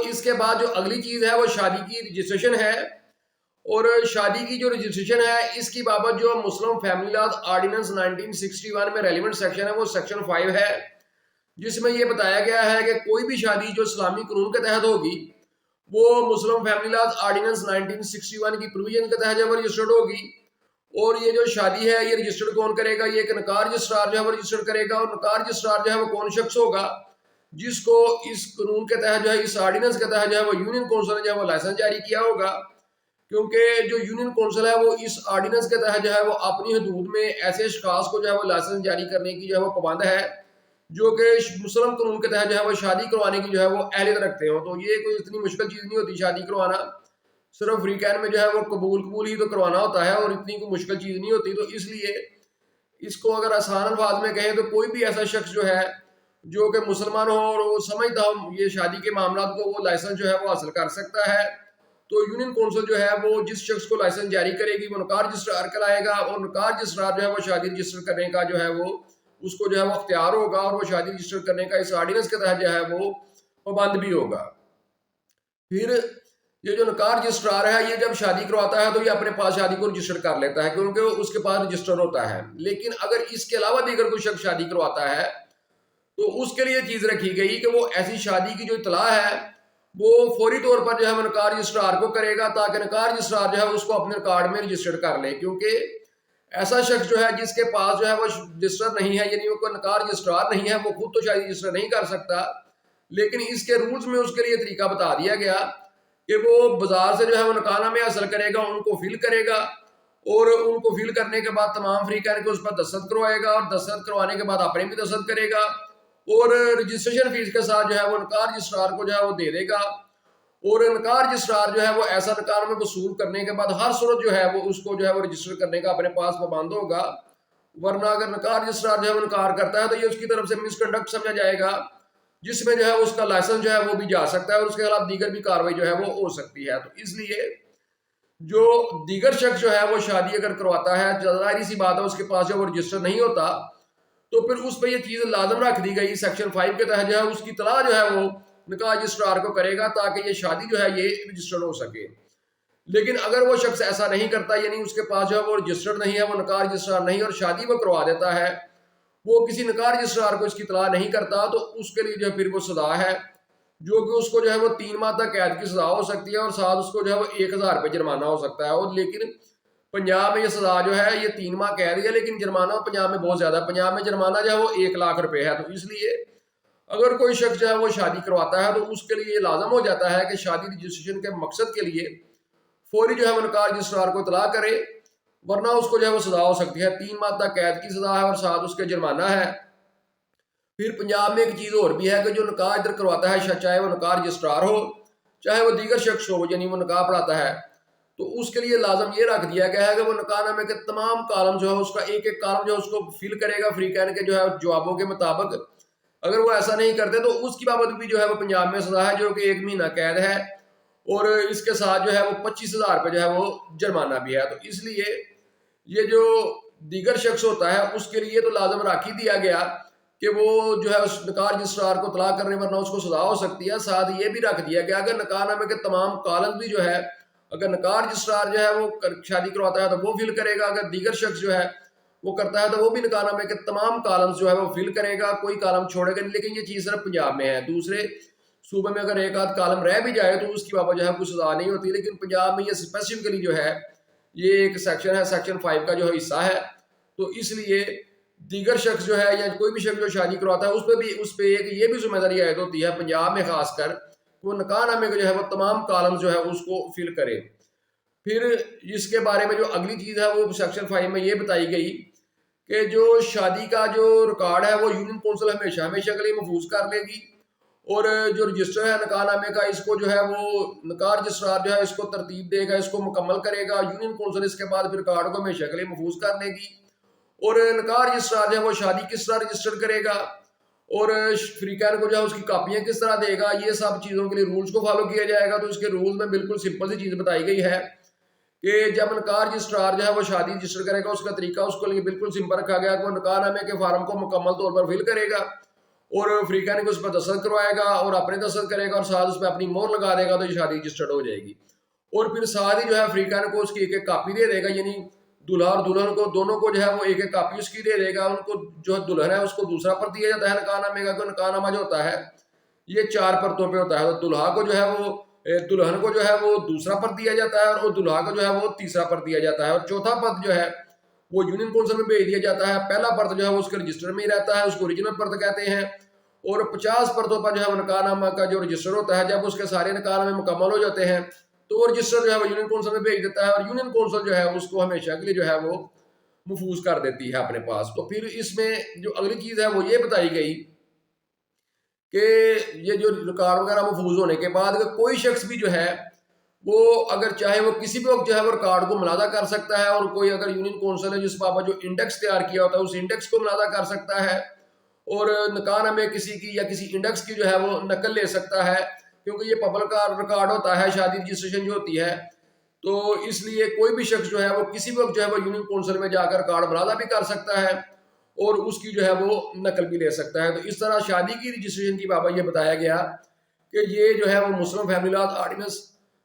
اس کے بعد جو اگلی چیز ہے وہ شادی کی رجسٹریشن ہے، اور شادی کی جو رجسٹریشن ہے اس کی بابت جو مسلم فیملی لاز آرڈیننس 1961 میں ریلیونٹ سیکشن ہے وہ سیکشن 5 ہے، جس میں یہ بتایا گیا ہے کہ کوئی بھی شادی جو اسلامی قانون کے تحت ہوگی وہ مسلم فیملی لاز آرڈیننس 1961 کی پروویژن کے تحت جو رجسٹرڈ ہوگی، اور یہ جو شادی ہے یہ رجسٹرڈ کون کرے گا؟ یہ ایک نکاح رجسٹرار جو ہے وہ رجسٹر کرے گا، اور نکاح رجسٹرار جو ہے وہ کون شخص ہوگا؟ جس کو اس قانون کے تحت جو ہے اس آرڈیننس کے تحت جو ہے وہ یونین کونسل نے جو ہے وہ لائسنس جاری کیا ہوگا، کیونکہ جو یونین کونسل ہے وہ اس آرڈیننس کے تحت جو ہے وہ اپنی حدود میں ایسے اشخاص کو جو ہے وہ لائسنس جاری کرنے کی جو ہے وہ پابند ہے جو کہ مسلم قانون کے تحت جو ہے وہ شادی کروانے کی جو ہے وہ اہلیت رکھتے ہوں۔ تو یہ کوئی اتنی مشکل چیز نہیں ہوتی شادی کروانا، صرف فریقین میں جو ہے وہ قبول ہی تو کروانا ہوتا ہے، اور اتنی کوئی مشکل چیز نہیں ہوتی۔ تو اس لیے اس کو اگر آسان الفاظ میں کہیں تو کوئی بھی ایسا شخص جو ہے جو کہ مسلمان ہو اور وہ سمجھتا ہو یہ شادی کے معاملات کو، وہ لائسنس جو ہے وہ حاصل کر سکتا ہے۔ تو یونین کونسل جو ہے وہ جس شخص کو لائسنس جاری کرے گی وہ نکاح رجسٹرار کہلائے گا، اور نکاح رجسٹرار جو ہے وہ شادی رجسٹر کرنے کا جو ہے وہ اس کو جو ہے وہ اختیار ہوگا، اور وہ شادی رجسٹر کرنے کا اس آرڈیننس کے تحت جو ہے وہ پابند بھی ہوگا۔ پھر یہ جو نکاح رجسٹرار ہے یہ جب شادی کرواتا ہے تو یہ اپنے پاس شادی کو رجسٹر کر لیتا ہے کیونکہ اس کے پاس رجسٹر ہوتا ہے، لیکن اگر اس کے علاوہ دیگر کوئی شخص شادی کرواتا ہے تو اس کے لیے چیز رکھی گئی کہ وہ ایسی شادی کی جو اطلاع ہے وہ فوری طور پر جو ہے وہ نکاح رجسٹرار کو کرے گا، تاکہ نکاح رجسٹرار جو ہے اس کو اپنے ریکارڈ میں رجسٹر کر لے، کیونکہ ایسا شخص جو ہے جس کے پاس جو ہے وہ رجسٹر نہیں ہے، یعنی وہ کوئی نکاح رجسٹرار نہیں ہے، وہ خود تو شاید رجسٹر نہیں کر سکتا، لیکن اس کے رولز میں اس کے لیے طریقہ بتا دیا گیا کہ وہ بازار سے جو ہے وہ نکاح نامے حاصل کرے گا، ان کو فل کرے گا، اور ان کو فل کرنے کے بعد تمام فریقین کو اس پر دستخط کروائے گا، اور دستخط کروانے کے بعد اپنے بھی دستخط کرے گا، اور رجسٹریشن فیس کے ساتھ جو ہے وہ نکاح رجسٹرار کو جو ہے وہ دے دے گا، اور نکاح رجسٹرار جو ہے وہ ایسا نکاح میں وصول کرنے کے بعد ہر صورت جو ہے وہ اس کو جو ہے وہ رجسٹر کرنے کا اپنے پاس پابند ہوگا، ورنہ اگر نکاح رجسٹرار جو ہے وہ انکار کرتا ہے تو یہ اس کی طرف سے مس کنڈکٹ سمجھا جائے گا، جس میں جو ہے اس کا لائسنس جو ہے وہ بھی جا سکتا ہے، اور اس کے خلاف دیگر بھی کاروائی جو ہے وہ ہو سکتی ہے۔ تو اس لیے جو دیگر شخص جو ہے وہ شادی اگر کرواتا ہے، ظاہری سی بات ہے اس کے پاس جو وہ رجسٹر نہیں ہوتا، تو پھر اس پہ یہ چیز لازم رکھ دی گئی سیکشن 5 کے تحت جو ہے اس کی اطلاع جو ہے وہ نکاح رجسٹرار کو کرے گا تاکہ یہ شادی جو ہے یہ رجسٹرڈ ہو سکے۔ لیکن اگر وہ شخص ایسا نہیں کرتا، یعنی اس کے پاس جو ہے وہ رجسٹرڈ نہیں ہے، وہ نکاح رجسٹرار نہیں، اور شادی وہ کروا دیتا ہے، وہ کسی نکاح رجسٹرار کو اس کی اطلاع نہیں کرتا، تو اس کے لیے جو ہے پھر وہ سزا ہے جو کہ اس کو جو ہے وہ 3 ماہ تک قید کی سزا ہو سکتی ہے، اور ساتھ اس کو جو ہے وہ 1000 روپے جرمانہ ہو سکتا ہے۔ اور لیکن پنجاب میں یہ سزا جو ہے یہ 3 ماہ قید ہے، لیکن جرمانہ پنجاب میں بہت زیادہ ہے، پنجاب میں جرمانہ جو ہے وہ 1 لاکھ روپے ہے۔ تو اس لیے اگر کوئی شخص جو ہے وہ شادی کرواتا ہے تو اس کے لیے یہ لازم ہو جاتا ہے کہ شادی رجسٹریشن کے مقصد کے لیے فوری جو ہے وہ نکاح رجسٹرار کو اطلاع کرے، ورنہ اس کو جو ہے وہ سزا ہو سکتی ہے، 3 ماہ تک قید کی سزا ہے، اور ساتھ اس کے جرمانہ ہے۔ پھر پنجاب میں ایک چیز اور بھی ہے کہ جو نکاح ادھر کرواتا ہے، چاہے وہ نکاح رجسٹرار ہو چاہے وہ دیگر شخص ہو، یعنی وہ نکاح پڑھاتا ہے، تو اس کے لیے لازم یہ رکھ دیا گیا ہے کہ وہ نکاح نامے کے تمام کالم جو ہے اس کا ایک ایک کالم جو ہے اس کو فل کرے گا فریقین کے جو ہے جوابوں کے مطابق۔ اگر وہ ایسا نہیں کرتے تو اس کی بابت بھی جو ہے وہ پنجاب میں سزا ہے، جو کہ 1 مہینہ قید ہے، اور اس کے ساتھ جو ہے وہ 25,000 روپے جو ہے وہ جرمانہ بھی ہے۔ تو اس لیے یہ جو دیگر شخص ہوتا ہے اس کے لیے تو لازم رکھ ہی دیا گیا کہ وہ جو ہے اس نکاح رجسٹرار کو اطلاع کرنے ورنہ اس کو سزا ہو سکتی ہے، ساتھ یہ بھی رکھ دیا گیا کہ نکاح نامے کے تمام کالم بھی جو ہے اگر نکاح رجسٹرار جو ہے وہ شادی کرواتا ہے تو وہ فل کرے گا، اگر دیگر شخص جو ہے وہ کرتا ہے تو وہ بھی نکاح نامے کے تمام کالمز جو ہے وہ فل کرے گا، کوئی کالم چھوڑے گا نہیں۔ لیکن یہ چیز صرف پنجاب میں ہے، دوسرے صوبے میں اگر ایک آدھ کالم رہ بھی جائے تو اس کی بابت جو ہے کوئی سزا نہیں ہوتی، لیکن پنجاب میں یہ اسپیسیفکلی جو ہے یہ ایک سیکشن ہے، سیکشن 5 کا جو حصہ ہے۔ تو اس لیے دیگر شخص جو ہے یا کوئی بھی شخص جو شادی کرواتا ہے اس پہ ایک یہ بھی ذمہ داری عائد ہوتی ہے پنجاب میں خاص کر، وہ نکاح نامے کے جو ہے وہ تمام کالمز جو ہے اس کو فل کرے۔ پھر اس کے بارے میں جو اگلی چیز ہے وہ سیکشن 5 میں یہ بتائی گئی کہ جو شادی کا جو ریکارڈ ہے وہ یونین کونسل ہمیشہ کے لیے محفوظ کر لے گی، اور جو رجسٹر ہے نکاح نامے کا اس کو جو ہے وہ نکاح رجسٹرار جو ہے اس کو ترتیب دے گا، اس کو مکمل کرے گا، یونین کونسل اس کے بعد پھر ریکارڈ کو ہمیشہ کے لیے محفوظ کر لے گی، اور نکاح رجسٹرار جو ہے وہ شادی کس طرح رجسٹر کرے گا، اور فریقین کو جو ہے اس کی کاپیاں کس طرح دے گا، یہ سب چیزوں کے لیے رولز کو فالو کیا جائے گا۔ تو اس کے رولز میں بالکل سمپل سی چیز بتائی گئی ہے کہ جب نکاح رجسٹرار جو ہے وہ شادی رجسٹر کرے گا اس کا طریقہ اس کو لیے بالکل سمپل رکھا گیا کہ وہ نکاح نامے کے فارم کو مکمل طور پر فل کرے گا، اور افریقہ کو اس پر دستخط کروائے گا اور اپنے دستخط کرے گا اور ساتھ اس پہ اپنی مہر لگا دے گا تو یہ شادی رجسٹرڈ ہو جائے گی. اور پھر ساتھ ہی جو ہے افریقہ کو اس کی ایک ایک کاپی دے دے گا, یعنی دلہا اور دلہن کو دونوں کو جو ہے وہ ایک ایک کاپی اس کی دے دے گا. ان کو جو دلہن ہے اس کو دوسرا پر دیا جاتا ہے نکاح نامے کا, کہ نکاح نامہ جو ہوتا ہے یہ 4 پرتوں پہ ہوتا ہے. تو دلہا کو جو ہے وہ دلہن کو جو ہے وہ دوسرا پر دیا جاتا ہے اور دلہا کو جو ہے وہ تیسرا پر دیا جاتا ہے, اور چوتھا پرت جو ہے وہ یونین کونسل میں بھیج دیا جاتا ہے. پہلا پرت جو ہے وہ اس کے رجسٹر میں ہی رہتا ہے, اس کو اوریجنل پرت کہتے ہیں. اور 50 پرتوں پر جو ہے نکاح نامہ کا جو رجسٹر ہوتا ہے, جب اس کے سارے نکاح نامے مکمل ہو جاتے ہیں تو وہ رجسٹر جو ہے وہ یونین کونسل میں بھیج دیتا ہے, اور یونین کونسل جو ہے اس کو ہمیشہ کے لیے جو ہے وہ محفوظ کر دیتی ہے اپنے پاس. تو پھر اس میں جو اگلی چیز ہے وہ یہ بتائی گئی کہ یہ جو ریکارڈ وغیرہ محفوظ ہونے کے بعد اگر کوئی شخص بھی جو ہے وہ اگر چاہے وہ کسی بھی وقت جو ہے وہ ریکارڈ کو ملادہ کر سکتا ہے, اور کوئی اگر یونین کونسل ہے جس بابا جو انڈیکس تیار کیا ہوتا ہے اس انڈیکس کو ملادہ کر سکتا ہے, اور نکاح نامے کسی کی یا کسی انڈیکس کی جو ہے وہ نقل لے سکتا ہے, کیونکہ یہ پبلک ریکارڈ ہوتا ہے شادی رجسٹریشن جو ہوتی ہے. تو اس لیے کوئی بھی شخص جو ہے وہ کسی بھی وقت جو ہے وہ یونین کونسل میں جا کر ریکارڈ ملادہ بھی کر سکتا ہے اور اس کی جو ہے وہ نقل بھی لے سکتا ہے. تو اس طرح شادی کی رجسٹریشن کی بابا یہ بتایا گیا کہ یہ جو ہے وہ مسلم فیملی لاز آرڈیننس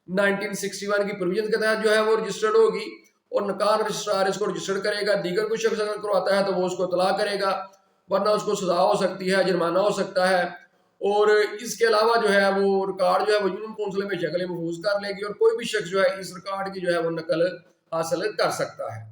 1961 کی پروویژن کے تحت جو ہے وہ رجسٹرڈ ہوگی, اور نکاح رجسٹرار اس کو رجسٹرڈ کرے گا. دیگر کوئی شخص اگر کرواتا ہے تو وہ اس کو اطلاع کرے گا, ورنہ اس کو سزا ہو سکتی ہے, جرمانہ ہو سکتا ہے. اور اس کے علاوہ جو ہے وہ ریکارڈ جو ہے وہ یونین کونسل میں شکل محفوظ کر لے گی, اور کوئی بھی شخص جو ہے اس ریکارڈ کی جو ہے وہ نقل حاصل کر سکتا ہے.